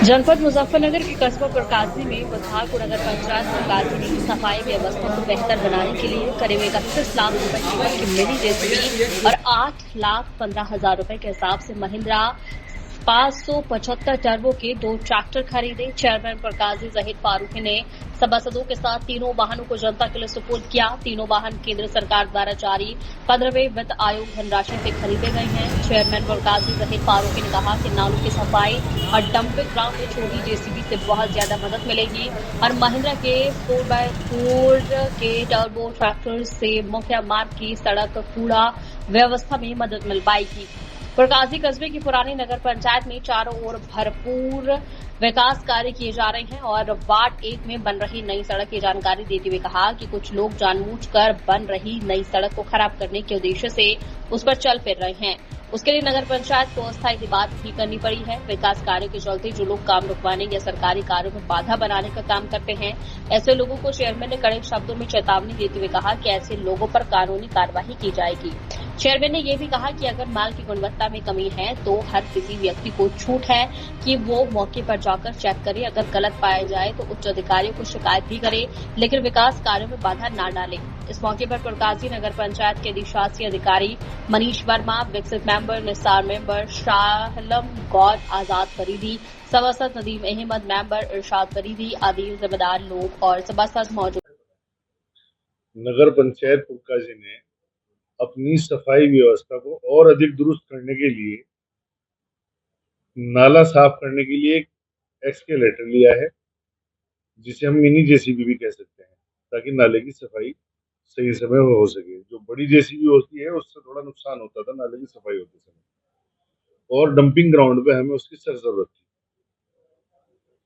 जनपद मुजफ्फरनगर के कस्बा प्रकाशी में बुधवार को नगर पंचायत प्रकाशी ने सफाई व्यवस्था को बेहतर बनाने के लिए करीब 31 लाख रुपए कीमत की मिनी जेसीबी और 8,15,000 रुपए के हिसाब से महिंद्रा 575 टर्बो के 2 ट्रैक्टर खरीदे। चेयरमैन प्रकाशी जहीर फारूकी ने सभासदों के साथ तीनों वाहनों को जनता के लिए सुपुर्द किया। तीनों वाहन केंद्र सरकार द्वारा जारी 15वें वित्त आयोग धनराशि से खरीदे गए हैं। चेयरमैन प्रकाशी जहीर फारूकी ने कहा कि नालों की सफाई और डंपिंग ग्राउंड में छोटी जेसीबी से बहुत ज्यादा मदद मिलेगी और महिंद्रा के 4x4 के टर्बो ट्रैक्टर से मुख्य मार्ग की सड़क कूड़ा व्यवस्था में मदद मिल पाएगी। प्रकाशी कस्बे की पुरानी नगर पंचायत में चारों ओर भरपूर विकास कार्य किए जा रहे हैं और वार्ड 1 में बन रही नई सड़क की जानकारी देते हुए कहा कि कुछ लोग जानबूझकर बन रही नई सड़क को खराब करने के उद्देश्य से उस पर चल फिर रहे हैं। उसके लिए नगर पंचायत को अस्थायी दीवार भी करनी पड़ी है। विकास कार्यों के चलते जो लोग काम रुकवाने या सरकारी कार्यों में बाधा बनाने का काम करते हैं, ऐसे लोगों को चेयरमैन ने कड़े शब्दों में चेतावनी देते हुए कहा कि ऐसे लोगों पर कानूनी कार्यवाही की जाएगी। चेयरमैन ने यह भी कहा कि अगर माल की गुणवत्ता में कमी है तो हर किसी व्यक्ति को छूट है कि वो मौके पर जाकर चेक करे। अगर गलत पाया जाए तो उच्च अधिकारियों को शिकायत भी करे, लेकिन विकास कार्यों में बाधा न डाले। इस मौके पर प्रकाशी नगर पंचायत के अधिशासी अधिकारी मनीष वर्मा, विकसित मेंबर, निसार मेंबर, शाहलम गौर, आजाद फरीदी, सभासद नदीम अहमद, मेंबर इरशाद फरीदी आदि जिम्मेदार लोग और सभासद मौजूद। नगर पंचायत प्रकाशी ने अपनी सफाई व्यवस्था को और अधिक दुरुस्त करने के लिए नाला साफ करने के लिए एक एक्सकेलेटर लिया है, जिसे हम मिनी जेसीबी भी कह सकते हैं, ताकि नाले की सफाई सही समय में हो सके। जो बड़ी जेसीबी होती है उससे थोड़ा नुकसान होता था नाले की सफाई होते समय, और डंपिंग ग्राउंड पे हमें उसकी सख्त जरूरत थी।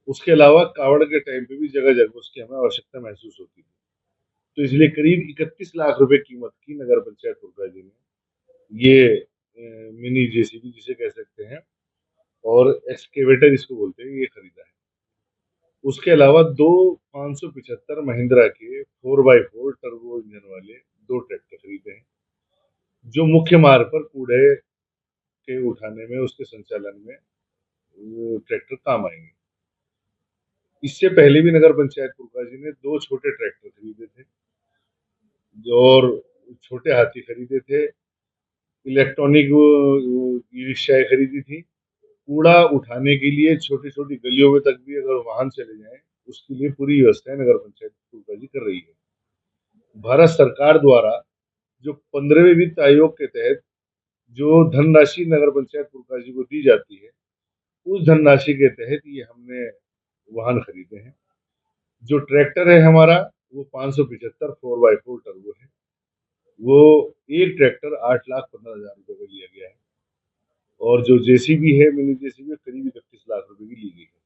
उसके अलावा कावड़ के टाइम पे भी जगह जगह उसकी हमें आवश्यकता महसूस होती थी। तो इसलिए करीब 31 लाख रुपए कीमत की नगर पंचायत प्रकाशी ने ये मिनी जेसीबी जिसे कह सकते हैं और एक्सकेवेटर इसको बोलते हैं, ये खरीदा है। उसके अलावा 575 महिंद्रा के 4x4 टर्बो इंजन वाले 2 ट्रैक्टर खरीदे हैं, जो मुख्य मार्ग पर कूड़े के उठाने में, उसके संचालन में ट्रैक्टर काम आएंगे। इससे पहले भी नगर पंचायत प्रकाशी ने 2 छोटे ट्रैक्टर खरीदे थे और छोटे हाथी खरीदे थे, इलेक्ट्रॉनिक ई रिक्शाएं खरीदी थी। कूड़ा उठाने के लिए छोटी छोटी गलियों में तक भी अगर वाहन चले जाएं, उसके लिए पूरी व्यवस्थाएं नगर पंचायत प्रकाशी कर रही है। भारत सरकार द्वारा जो 15वें वित्त आयोग के तहत जो धनराशि नगर पंचायत प्रकाशी को दी जाती है, उस धनराशि के तहत ये हमने वाहन खरीदे हैं। जो ट्रैक्टर है हमारा, वो 575 4x4 टर्बो है। वो एक ट्रैक्टर 8,15,000 रुपए का लिया गया है, और जो जेसीबी है, मिनी जेसीबी, करीब 31 लाख रुपए की ली गई है।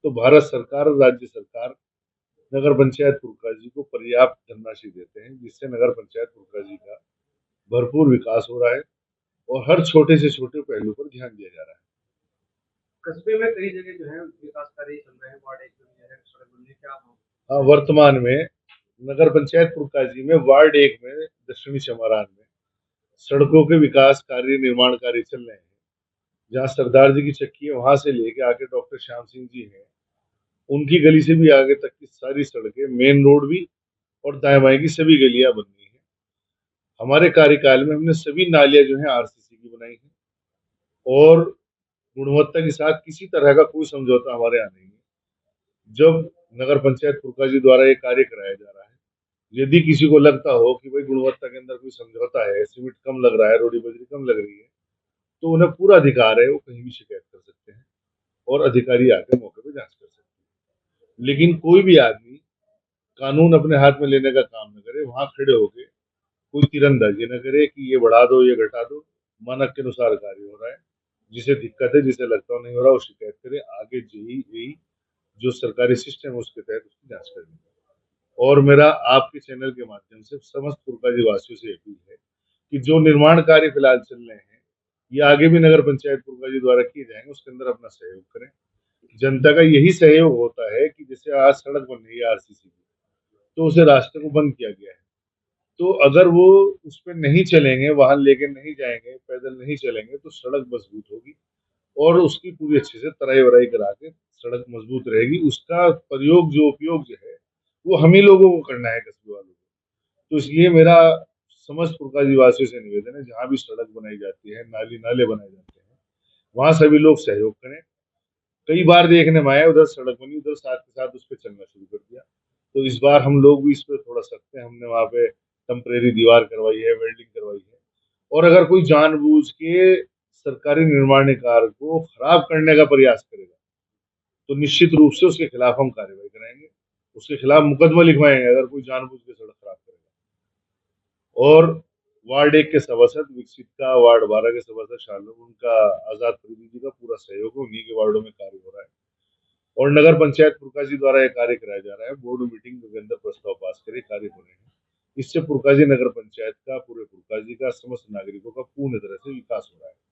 तो भारत सरकार और राज्य सरकार नगर पंचायत प्रकाशी को पर्याप्त धनराशि देते हैं, जिससे नगर पंचायत प्रकाशी का भरपूर विकास हो रहा है और हर छोटे से छोटे पहलू पर ध्यान दिया जा रहा है। कस्बे में कई जगह जो है विकास कार्य चल रहे हैं, वार्ड 1 में जो है सड़क बनने क्या हाँ, वर्तमान में नगर पंचायत प्रकाशी में वार्ड 1 में दक्षिणी चमारान में सड़कों के विकास कार्य, निर्माण कार्य चल रहे हैं। जहाँ सरदार जी की चक्की है, वहां से लेके आके डॉक्टर श्याम सिंह जी हैं, उनकी गली से भी आगे तक की सारी सड़कें, मेन रोड भी और दाएं बाएं की सभी गलियां बन गई हैं। हमारे कार्यकाल में हमने सभी नालियां जो है आरसीसी की बनाई है, और गुणवत्ता के साथ किसी तरह का कोई समझौता हमारे यहाँ नहीं है। जब नगर पंचायत प्रकाशी द्वारा ये कार्य कराया जा रहा है, यदि किसी को लगता हो कि भाई गुणवत्ता के अंदर कोई समझौता है, सीमेंट कम लग रहा है, रोडी बजरी कम लग रही है, तो उन्हें पूरा अधिकार है, वो कहीं भी शिकायत कर सकते हैं और अधिकारी आके मौके पर जांच कर सकते हैं। लेकिन कोई भी आदमी कानून अपने हाथ में लेने का काम न करे, वहां खड़े होके कोई तीरंदाजी न करे कि ये बढ़ा दो, ये घटा दो। मानक के अनुसार कार्य हो रहा है। जिसे दिक्कत है, जिसे लगता हो नहीं हो रहा, वो शिकायत करे। आगे यही जो सरकारी सिस्टम है उसके तहत उसकी जांच करनी है। और मेरा आपके चैनल के माध्यम से समस्त प्रकाशी वासियों से अपील है कि जो निर्माण कार्य फिलहाल चल रहे हैं, ये आगे भी नगर पंचायत प्रकाशी द्वारा किए जाएंगे, उसके अंदर अपना सहयोग करें। जनता का यही सहयोग होता है कि जैसे आज सड़क बन रही है आरसीसी की, तो उसे रास्ते को बंद किया गया है, तो अगर वो उस पर नहीं चलेंगे, वाहन लेके नहीं जाएंगे, पैदल नहीं चलेंगे, तो सड़क मजबूत होगी और उसकी पूरी अच्छे से तराई वराई करा के सड़क मजबूत रहेगी, उसका प्रयोग जो उपयोग जो है वो हम ही लोगों को करना है, कस्बे वालों को। तो इसलिए मेरा समस्त प्रकाजी वासियों से निवेदन है, जहाँ भी सड़क बनाई जाती है, नाली नाले बनाए जाते हैं, वहाँ सभी लोग सहयोग करें। कई बार देखने में आया, उधर सड़क बनी, उधर साथ के साथ उस पे चलना शुरू कर दिया। तो इस बार हम लोग भी इस पे थोड़ा सख्त हैं, हमने वहाँ पे टेम्परेरी दीवार करवाई है, वेल्डिंग करवाई है। और अगर कोई जानबूझ के सरकारी निर्माण कार्य को खराब करने का प्रयास करेगा, तो निश्चित रूप से उसके खिलाफ हम कार्रवाई कराएंगे, उसके खिलाफ मुकदमा लिखवाएंगे अगर कोई जानबूझ के सड़क खराब करेगा। और वार्ड 1 के सभासद विकसित का, वार्ड 12 के सभासद शालू, उनका आजाद फरीदी जी का पूरा सहयोग है, उन्हीं के वार्डों में कार्य हो रहा है। और नगर पंचायत पुरकाजी द्वारा यह कार्य कराया जा रहा है, बोर्ड मीटिंग के अंदर प्रस्ताव पास करे, कार्य हो रहे हैं। इससे पुरकाजी नगर पंचायत का, पूरे पुरकाजी का, समस्त नागरिकों का पूर्ण तरह से विकास हो रहा है।